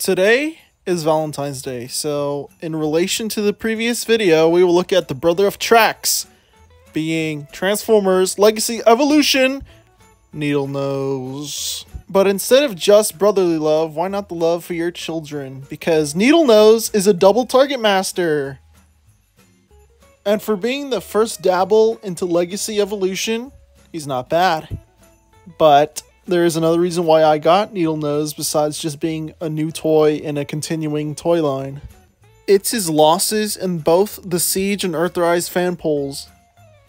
Today is Valentine's Day, so in relation to the previous video, we will look at the brother of tracks, being Transformers Legacy Evolution Needlenose. But instead of just brotherly love, why not the love for your children? Because Needlenose is a double target master. And for being the first dabble into Legacy Evolution, he's not bad. But there is another reason why I got Needlenose besides just being a new toy in a continuing toy line. It's his losses in both the Siege and Earthrise fan polls.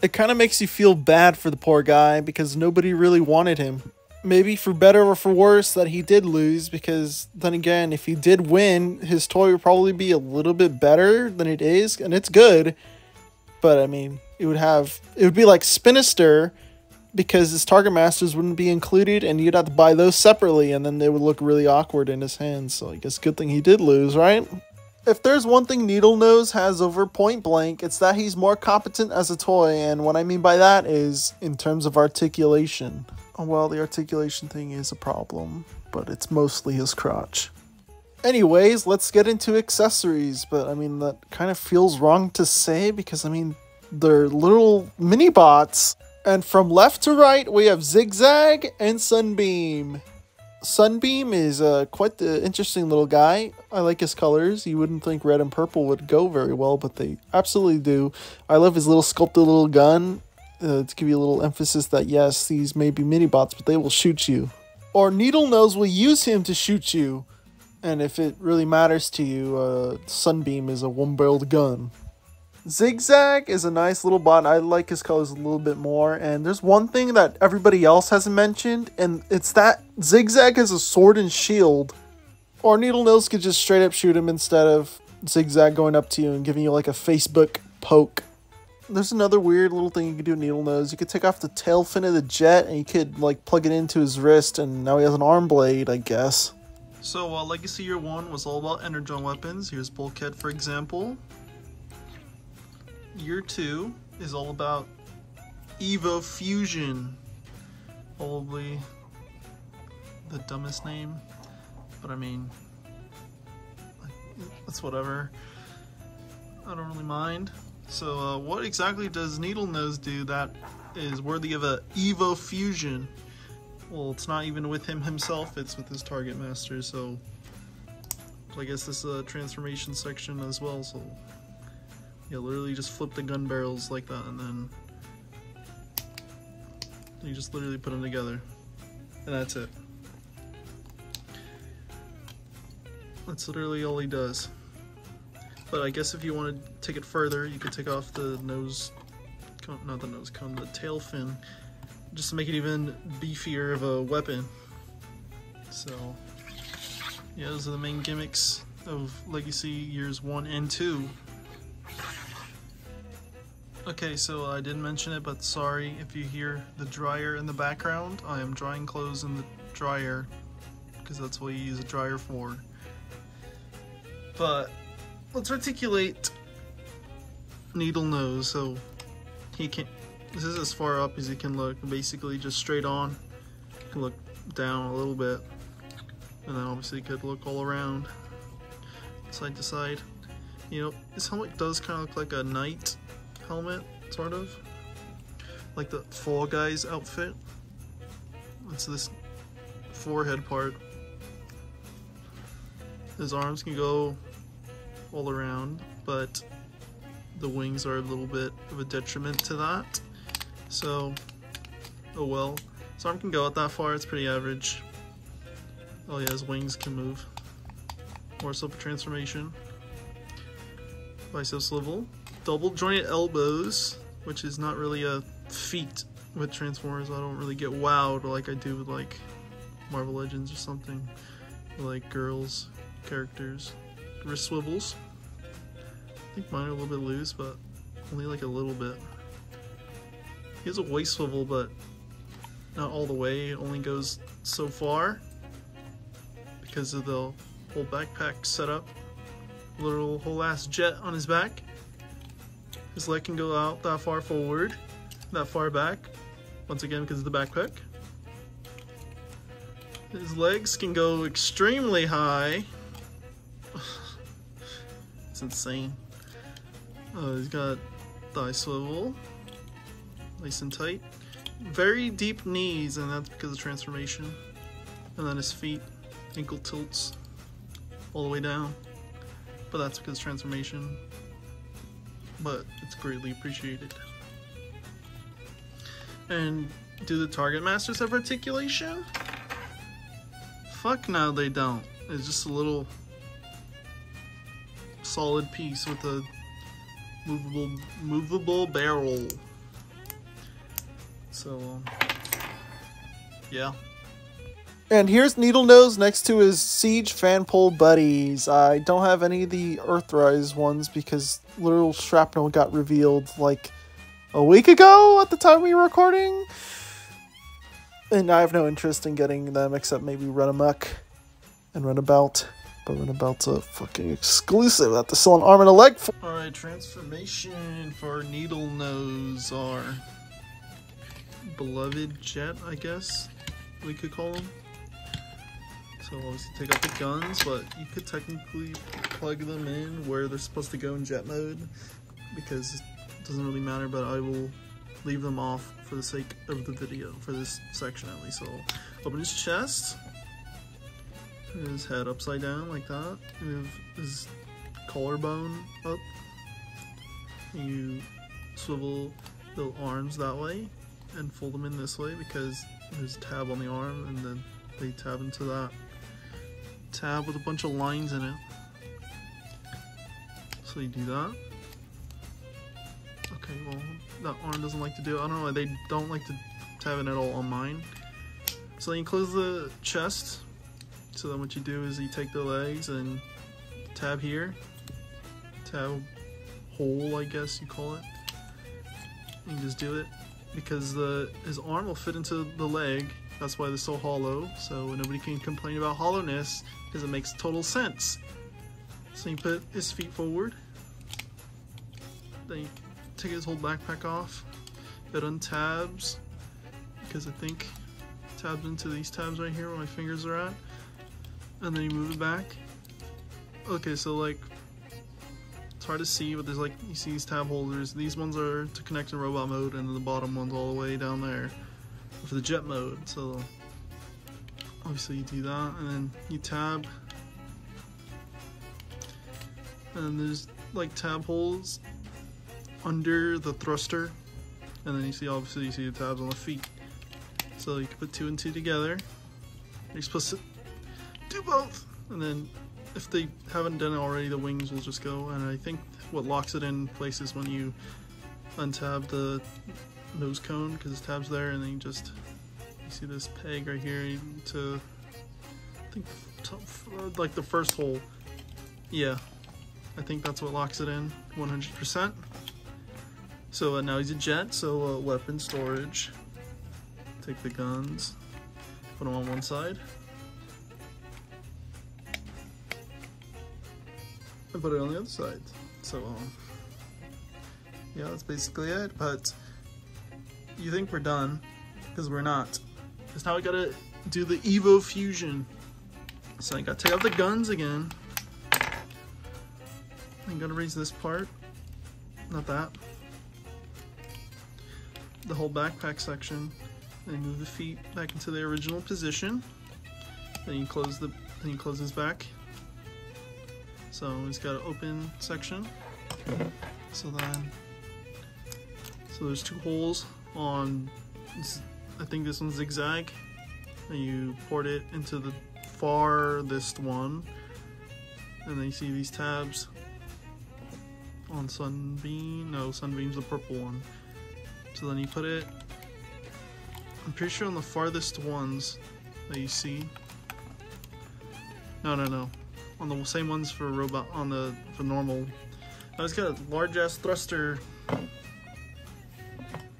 It kind of makes you feel bad for the poor guy because nobody really wanted him. Maybe for better or for worse that he did lose, because then again, if he did win, his toy would probably be a little bit better than it is, and it's good. But I mean, it would be like Spinister, because his target masters wouldn't be included and you'd have to buy those separately and then they would look really awkward in his hands. So I guess good thing he did lose, right? If there's one thing Needlenose has over Point Blank, it's that he's more competent as a toy, and what I mean by that is in terms of articulation. Well, the articulation thing is a problem, but it's mostly his crotch. Anyways, let's get into accessories, but I mean, that kind of feels wrong to say because I mean, they're little mini bots. And from left to right, we have Zigzag and Sunbeam. Sunbeam is quite the interesting little guy. I like his colors. You wouldn't think red and purple would go very well, but they absolutely do. I love his little sculpted little gun. To give you a little emphasis that yes, these may be mini bots, but they will shoot you. Or Needlenose will use him to shoot you. And if it really matters to you, Sunbeam is a one-barreled gun. Zigzag is a nice little bot. I like his colors a little bit more. And there's one thing that everybody else hasn't mentioned, and it's that Zigzag has a sword and shield. Or Needlenose could just straight up shoot him instead of Zigzag going up to you and giving you like a Facebook poke. There's another weird little thing you could do with Needlenose. You could take off the tail fin of the jet and you could like plug it into his wrist, and now he has an arm blade, I guess. So while Legacy Year 1 was all about energon weapons, here's Bulkhead for example. Year 2 is all about Evo Fusion. Probably the dumbest name, but I mean, it's whatever. I don't really mind. So what exactly does Needlenose do that is worthy of a Evo Fusion? Well, it's not even with him himself, it's with his target master, so I guess this is a transformation section as well, so yeah, literally just flip the gun barrels like that, and then you just literally put them together, and that's it. That's literally all he does. But I guess if you want to take it further, you could take off the nose, not the nose cone, the tail fin, just to make it even beefier of a weapon. So yeah, those are the main gimmicks of Legacy Years 1 and 2. Okay, so I didn't mention it, but sorry if you hear the dryer in the background. I am drying clothes in the dryer, because that's what you use a dryer for. But let's articulate Needlenose. So he can, this is as far up as he can look, basically just straight on. You can look down a little bit, and then obviously you could look all around, side to side. You know, this helmet does kind of look like a knight helmet, sort of like the Fall Guys outfit. It's this forehead part. His arms can go all around, but the wings are a little bit of a detriment to that, so oh well. His arm can go out that far, it's pretty average. Oh yeah, his wings can move. More so for transformation. Bicep swivel. Double jointed elbows, which is not really a feat with Transformers. I don't really get wowed like I do with like Marvel Legends or something, or like girls characters. Wrist swivels. I think mine are a little bit loose, but only like a little bit. He has a waist swivel, but not all the way. It only goes so far because of the whole backpack setup. Literal whole ass jet on his back. His leg can go out that far forward, that far back, once again because of the backpack. His legs can go extremely high, It's insane. He's got thigh swivel, nice and tight. Very deep knees, and that's because of transformation. And then his feet, ankle tilts all the way down, but that's because of transformation. But it's greatly appreciated. And do the target masters have articulation? Fuck no, they don't. It's just a little solid piece with a movable barrel. So yeah. And here's Needlenose next to his Siege Fanpole buddies. I don't have any of the Earthrise ones because Literal Shrapnel got revealed like a week ago at the time we were recording. And I have no interest in getting them except maybe Runamuck and Runabout. But Runabout's a fucking exclusive. I have to sell an arm and a leg for. Alright, transformation for Needlenose are Beloved Jet, I guess we could call them. So obviously take out the guns, but you could technically plug them in where they're supposed to go in jet mode because it doesn't really matter, but I will leave them off for the sake of the video, for this section at least. So I'll open his chest, turn his head upside down like that, move his collarbone up, you swivel the arms that way and fold them in this way because there's a tab on the arm and then they tab into that tab with a bunch of lines in it. So you do that. Okay, well, that arm doesn't like to do it. I don't know why they don't like to tab it at all on mine. So then you close the chest. So then what you do is you take the legs and tab here. Tab hole, I guess you call it. And you just do it because his arm will fit into the leg. That's why they're so hollow, so nobody can complain about hollowness because it makes total sense. So you put his feet forward, then you take his whole backpack off, it untabs, because I think it tabs into these tabs right here where my fingers are at, and then you move it back. Okay, so like, it's hard to see, but there's like, you see these tab holders, these ones are to connect to robot mode, and then the bottom one's all the way down there for the jet mode. So obviously you do that and then you tab, and there's like tab holes under the thruster, and then you see obviously you see the tabs on the feet, so you can put 2 and 2 together. You're supposed to do both, and then if they haven't done it already, the wings will just go, and I think what locks it in place is when you untab the nose cone because his tab's there, and then you see this peg right here to, I think, like the first hole. Yeah, I think that's what locks it in 100%. So now he's a jet, so weapon storage. Take the guns, put them on one side, and put it on the other side. So yeah, that's basically it. But you think we're done, because we're not. Because now we gotta do the Evo Fusion. So I gotta take out the guns again. I'm gonna raise this part, not that. The whole backpack section. Then move the feet back into their original position. Then you close his back. So he's got an open section. So there's 2 holes on, I think this one's zigzag, and you port it into the farthest one, and then you see these tabs on Sunbeam. No, Sunbeam's the purple one. So then you put it, I'm pretty sure on the farthest ones that you see. No, on the same ones for robot, for normal. Now it's got a large ass thruster,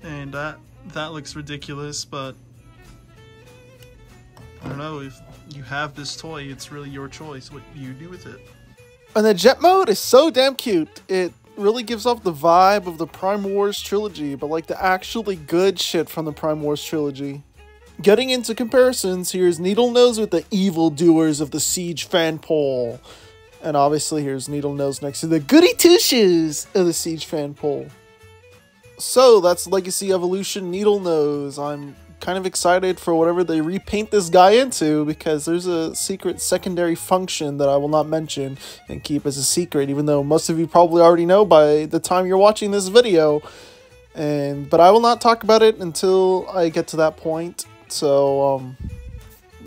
and that looks ridiculous, but I don't know, if you have this toy, it's really your choice what you do with it. And the jet mode is so damn cute. It really gives off the vibe of the Prime Wars trilogy, but like the actually good shit from the Prime Wars trilogy. Getting into comparisons, here's Needlenose with the evil doers of the Siege Fanpole. And obviously here's Needlenose next to the goody two-shoes of the Siege fan poll. So that's Legacy Evolution Needlenose. I'm kind of excited for whatever they repaint this guy into, because there's a secret secondary function that I will not mention and keep as a secret, even though most of you probably already know by the time you're watching this video. But I will not talk about it until I get to that point. So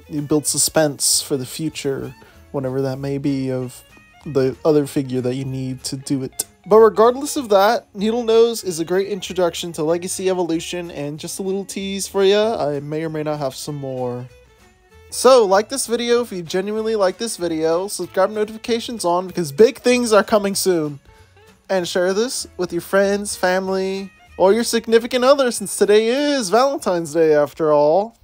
you build suspense for the future, whenever that may be, of the other figure that you need to do it. But regardless of that, Needlenose is a great introduction to Legacy Evolution, and just a little tease for you, I may or may not have some more. So, like this video if you genuinely like this video, subscribe, notifications on, because big things are coming soon. And share this with your friends, family, or your significant other, since today is Valentine's Day after all.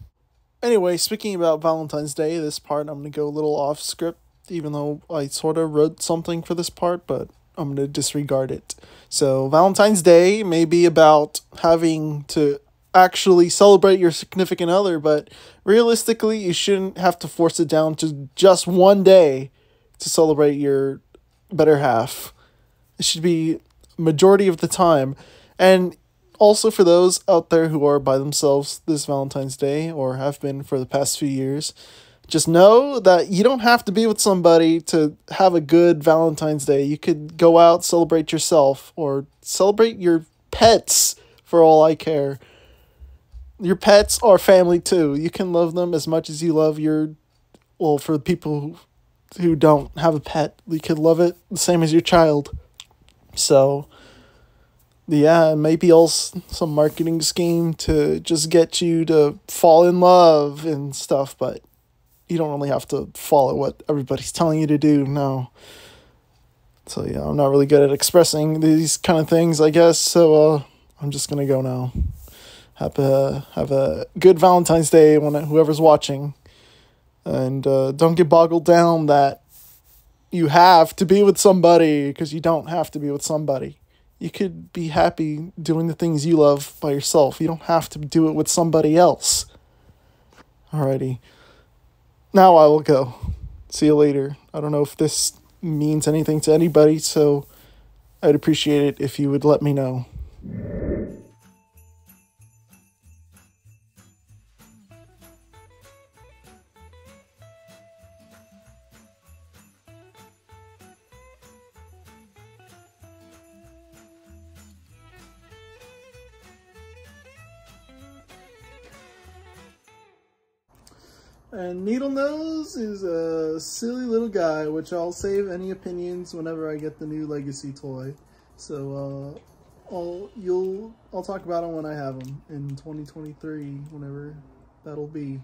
Anyway, speaking about Valentine's Day, this part I'm going to go a little off script, even though I sort of wrote something for this part, but I'm going to disregard it. So Valentine's Day may be about having to actually celebrate your significant other, but realistically, you shouldn't have to force it down to just one day to celebrate your better half. It should be majority of the time. And also for those out there who are by themselves this Valentine's Day, or have been for the past few years, just know that you don't have to be with somebody to have a good Valentine's Day. You could go out, celebrate yourself, or celebrate your pets, for all I care. Your pets are family too. You can love them as much as you love your... Well, for people who don't have a pet, you could love it the same as your child. So, yeah, maybe also some marketing scheme to just get you to fall in love and stuff, but you don't really have to follow what everybody's telling you to do, no. So yeah, I'm not really good at expressing these kind of things, I guess, so I'm just gonna go now. Have a good Valentine's Day, whoever's watching. And don't get boggled down that you have to be with somebody, because you don't have to be with somebody. You could be happy doing the things you love by yourself. You don't have to do it with somebody else. Alrighty. Now I will go. See you later. I don't know if this means anything to anybody, so I'd appreciate it if you would let me know. And Needlenose is a silly little guy, which I'll save any opinions whenever I get the new Legacy toy. So I'll talk about him when I have him in 2023, whenever that'll be.